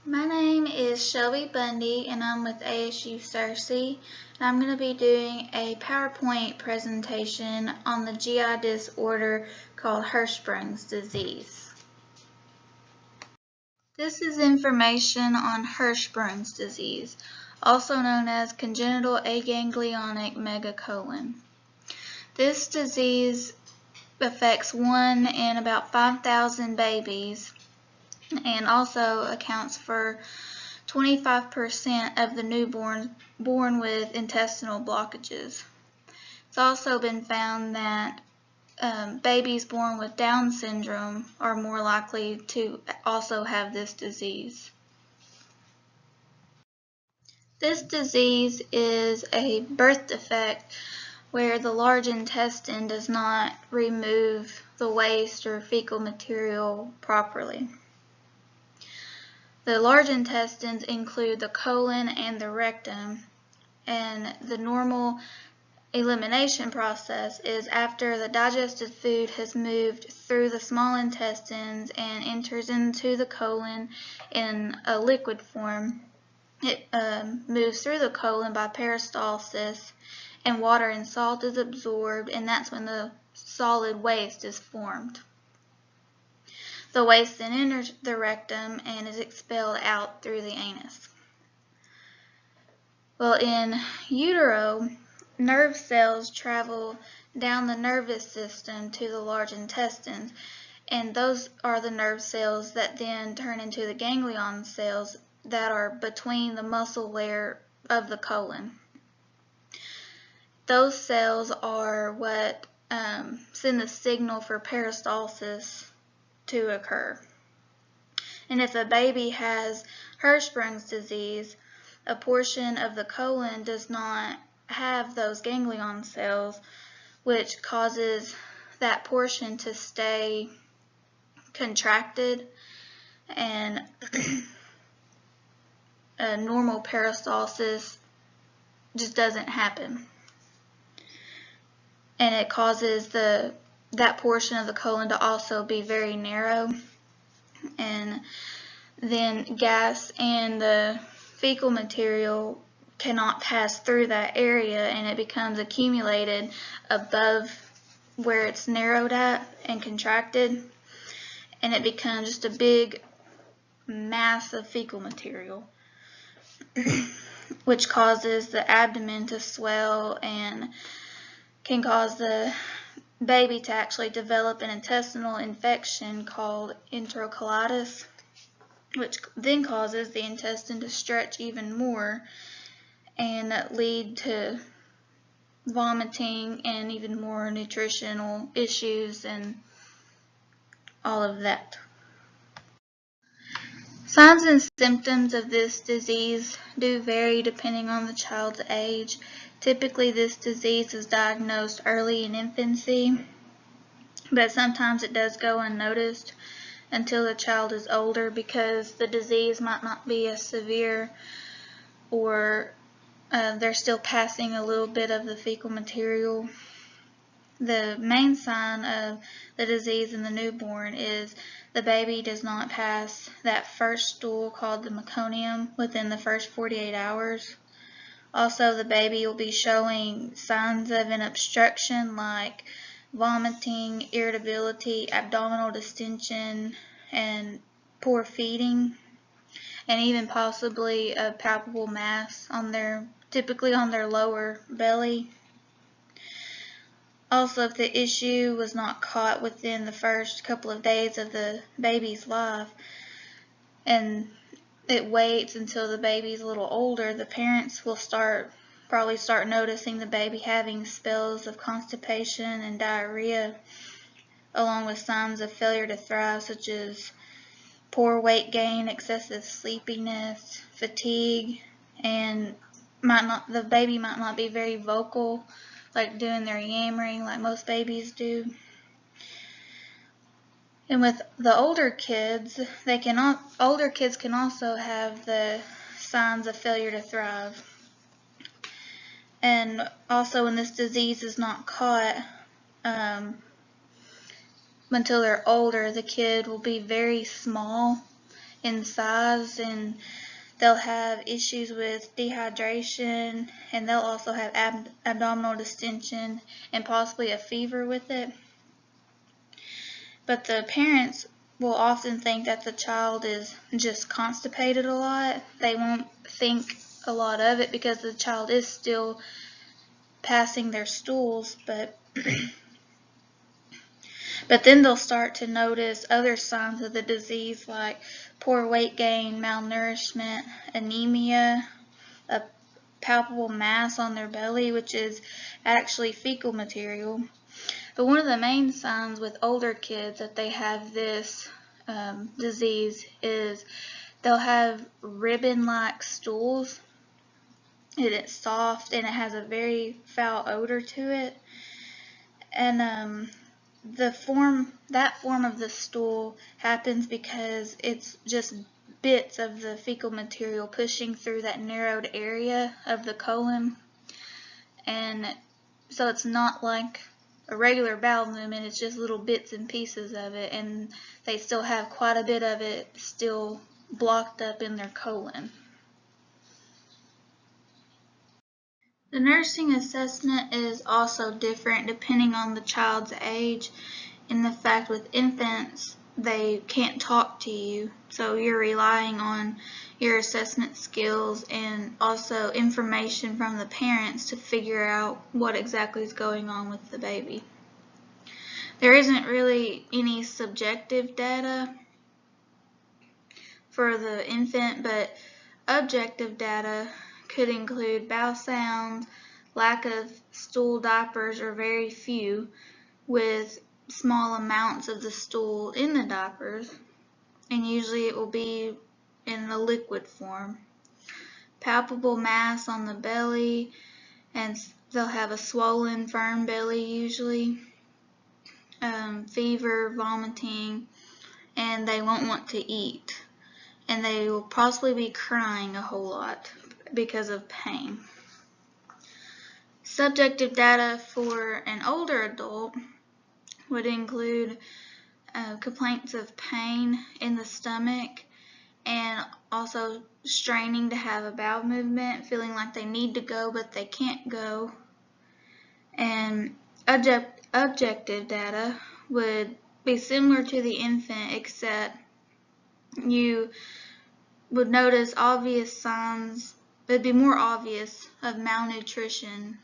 My name is Shelby Bundy and I'm with ASU Searcy, and I'm going to be doing a PowerPoint presentation on the GI disorder called Hirschsprung's disease. This is information on Hirschsprung's disease, also known as congenital aganglionic megacolon. This disease affects 1 in about 5,000 babies and also accounts for 25% of the newborns born with intestinal blockages. It's also been found that babies born with Down syndrome are more likely to also have this disease. This disease is a birth defect where the large intestine does not remove the waste or fecal material properly. The large intestines include the colon and the rectum, and the normal elimination process is after the digested food has moved through the small intestines and enters into the colon in a liquid form. It moves through the colon by peristalsis, and water and salt is absorbed, and that's when the solid waste is formed. The waste then enters the rectum and is expelled out through the anus. Well, in utero, nerve cells travel down the nervous system to the large intestines, and those are the nerve cells that then turn into the ganglion cells that are between the muscle layer of the colon. Those cells are what send the signal for peristalsis to occur. And if a baby has Hirschsprung's disease, a portion of the colon does not have those ganglion cells, which causes that portion to stay contracted, and a normal peristalsis just doesn't happen. And it causes that portion of the colon to also be very narrow, and then gas and the fecal material cannot pass through that area, and it becomes accumulated above where it's narrowed at and contracted, and it becomes just a big mass of fecal material which causes the abdomen to swell and can cause the baby to actually develop an intestinal infection called enterocolitis, which then causes the intestine to stretch even more and lead to vomiting and even more nutritional issues and all of that. Signs and symptoms of this disease do vary depending on the child's age. Typically, this disease is diagnosed early in infancy, but sometimes it does go unnoticed until the child is older because the disease might not be as severe, or they're still passing a little bit of the fecal material. The main sign of the disease in the newborn is the baby does not pass that first stool called the meconium within the first 48 hours. Also, the baby will be showing signs of an obstruction like vomiting, irritability, abdominal distension, and poor feeding, and even possibly a palpable mass typically on their lower belly. Also, if the issue was not caught within the first couple of days of the baby's life, and it waits until the baby's a little older, the parents will probably start noticing the baby having spells of constipation and diarrhea, along with signs of failure to thrive such as poor weight gain, excessive sleepiness, fatigue, and the baby might not be very vocal, like doing their yammering like most babies do. And with the older kids, older kids can also have the signs of failure to thrive. And also, when this disease is not caught until they're older, the kid will be very small in size, and they'll have issues with dehydration, and they'll also have abdominal distension and possibly a fever with it. But the parents will often think that the child is just constipated a lot. They won't think a lot of it because the child is still passing their stools, but then they'll start to notice other signs of the disease like poor weight gain, malnourishment, anemia, a palpable mass on their belly, which is actually fecal material. But one of the main signs with older kids that they have this disease is they'll have ribbon-like stools, and it's soft and it has a very foul odor to it. And that form of the stool happens because it's just bits of the fecal material pushing through that narrowed area of the colon, and so it's not like a regular bowel movement, it's just little bits and pieces of it, and they still have quite a bit of it still blocked up in their colon. The nursing assessment is also different depending on the child's age, in the fact with infants they can't talk to you, so you're relying on your assessment skills and also information from the parents to figure out what exactly is going on with the baby. There isn't really any subjective data for the infant, but objective data could include bowel sounds, lack of stool diapers or very few, with small amounts of the stool in the diapers, and usually it will be in a liquid form. Palpable mass on the belly, and they'll have a swollen, firm belly usually, fever, vomiting, and they won't want to eat. And they will possibly be crying a whole lot because of pain. Subjective data for an older adult would include complaints of pain in the stomach and also straining to have a bowel movement, feeling like they need to go but they can't go. And objective data would be similar to the infant, except you would notice obvious signs, it'd be more obvious, of malnutrition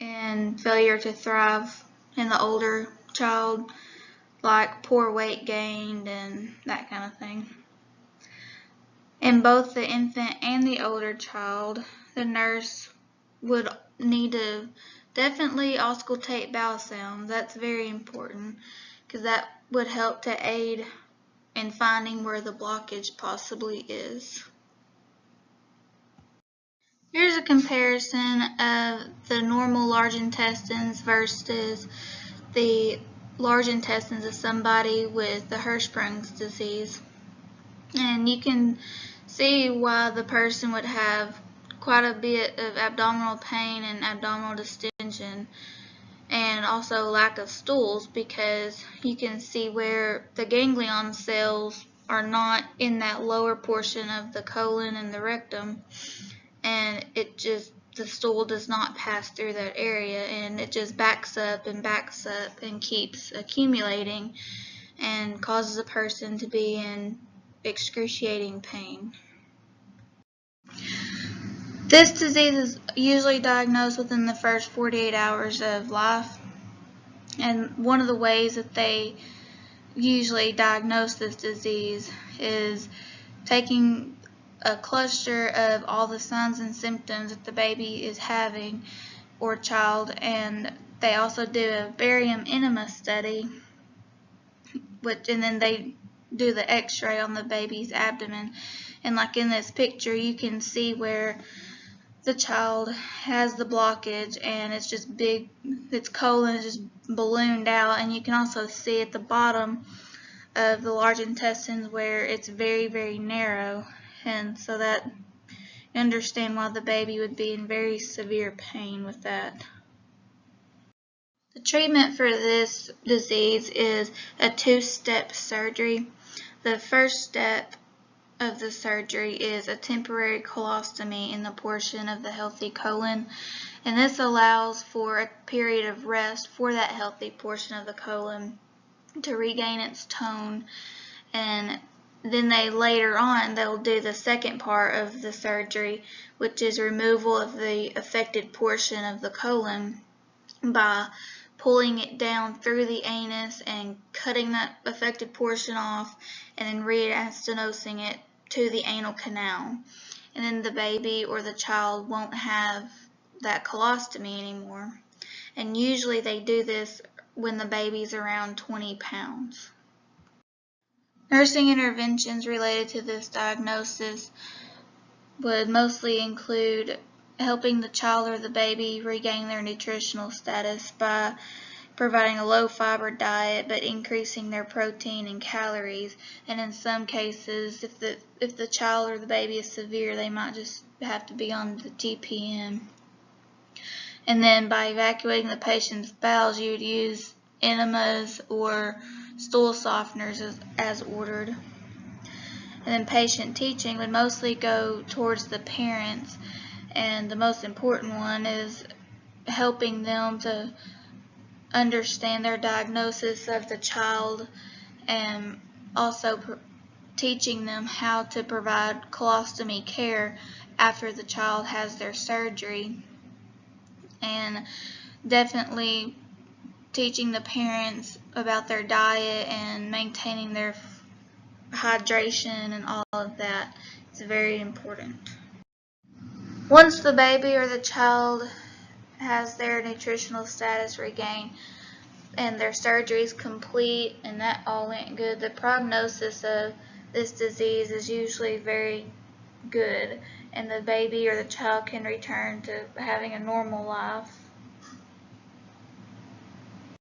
and failure to thrive in the older child, like poor weight gained and that kind of thing. In both the infant and the older child, the nurse would need to definitely auscultate bowel sounds. That's very important because that would help to aid in finding where the blockage possibly is. Here's a comparison of the normal large intestines versus the large intestines of somebody with the Hirschsprung's disease. And you can see why the person would have quite a bit of abdominal pain and abdominal distension, and also lack of stools, because you can see where the ganglion cells are not in that lower portion of the colon and the rectum, and the stool does not pass through that area, and it just backs up and keeps accumulating and causes a person to be in excruciating pain. This disease is usually diagnosed within the first 48 hours of life, and one of the ways that they usually diagnose this disease is taking a cluster of all the signs and symptoms that the baby is having or child, and they also do a barium enema study, and then they do the x-ray on the baby's abdomen. And like in this picture, you can see where the child has the blockage and it's just big, its colon is just ballooned out, and you can also see at the bottom of the large intestines where it's very, very narrow, and so that you understand why the baby would be in very severe pain with that. The treatment for this disease is a two-step surgery. The first step of the surgery is a temporary colostomy in the portion of the healthy colon, and this allows for a period of rest for that healthy portion of the colon to regain its tone. And then they'll do the second part of the surgery, which is removal of the affected portion of the colon by pulling it down through the anus and cutting that affected portion off, and then re-astenosing it to the anal canal. And then the baby or the child won't have that colostomy anymore. And usually they do this when the baby's around 20 pounds. Nursing interventions related to this diagnosis would mostly include helping the child or the baby regain their nutritional status by providing a low-fiber diet but increasing their protein and calories. And in some cases, if the child or the baby is severe, they might just have to be on the TPN. And then by evacuating the patient's bowels, you would use enemas or stool softeners as ordered. And then patient teaching would mostly go towards the parents, and the most important one is helping them to understand their diagnosis of the child, and also teaching them how to provide colostomy care after the child has their surgery, and definitely teaching the parents about their diet and maintaining their hydration and all of that. It's very important. Once the baby or the child has their nutritional status regained and their surgery is complete and that all went good, the prognosis of this disease is usually very good, and the baby or the child can return to having a normal life.